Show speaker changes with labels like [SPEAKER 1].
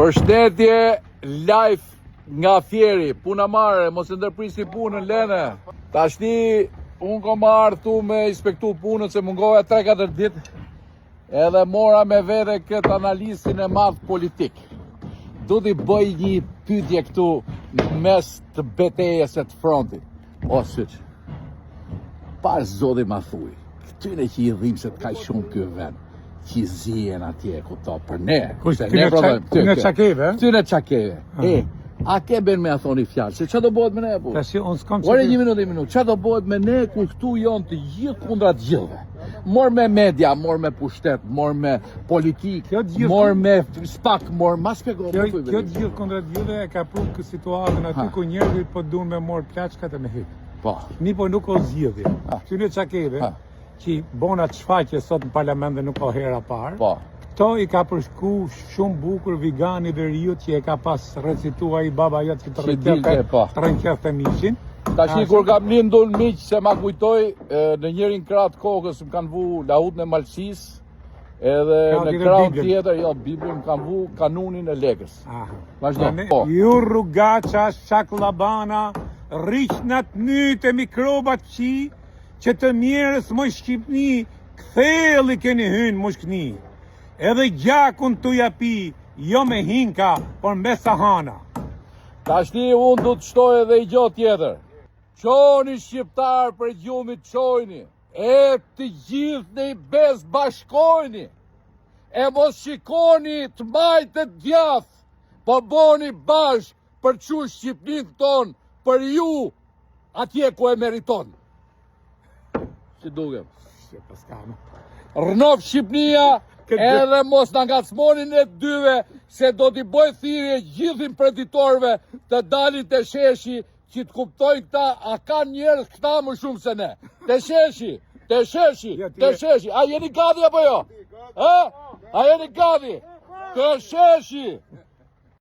[SPEAKER 1] Përshëndetje live nga Fieri, puna mare, mos e ndërprisi punën, Lene. Tashti, unë kom ardhur me inspektu punën se mungoja 3-4 ditë, edhe mora me vete këtë analistin e madh politik. Du t'i bëj një pyetje këtu mes të betejës e të frontit. O, syq, parë zodi ma thuj, këtyne që i dhimë se t'kaj shumë kjo vend, që zien atje këto për ne.
[SPEAKER 2] Këtyne qakeve?
[SPEAKER 1] Këtyne qakeve. A ke ben me a thoni fjallë, se që do bëhet me ne, bu? Ore një minutë, që do bëhet me ne ku këtu jonë të gjithë kundra të gjithëve? Mor me media, mor me pushtet, mor me politik, mor me spak, mor ma spjego.
[SPEAKER 2] Kjo të gjithë kundra të gjithëve e ka prunë këtë situatën aty ku njerëzit po duan me morë plaçkat e me hip.
[SPEAKER 1] Po.
[SPEAKER 2] Mi po nuk o zgjidhje. Këtyne qakeve, që bona të shfaqe sot në parlament dhe nuk o hera parë.
[SPEAKER 1] Po.
[SPEAKER 2] Këto i ka përshku shumë bukur Vigani dhe Riut që e ka pas recitua i baba jotë që të rënqef të mishin.
[SPEAKER 1] Tashi kur kam lindur miq se ma kujtoj në njërin kratë kokës më kanë vu lahut në Malsis edhe në kratë tjetër, jo, Biblën më kanë vu kanunin e legës. Vazhdo.
[SPEAKER 2] Ju rrugaqa, shaklabana, rrishnat nyte mikrobat që të mjerës më Shqipni, këtheli keni hynë më shkni. Edhe gjakun të japi, jo me hinka, por me sahana.
[SPEAKER 1] Tashti unë du të shtoj edhe i gjotë tjetër. Qoni shqiptar për gjumit qojni, e të gjithë në i bez bashkojni, e mos shikoni të majtë të djath, po boni bashk për që Shqipnin ton, për ju atje ku e meriton. Si dukem? Rënof Shqipnia, edhe mos në ngacmonin e dyve, se do t'i boj thirrje gjithë imprenditorëve të dalin të sheshi, që të kuptojnë këta, a ka njerëz këta më shumë se ne. Të sheshi. A jeni gati apo jo? A jeni gati? Të sheshi.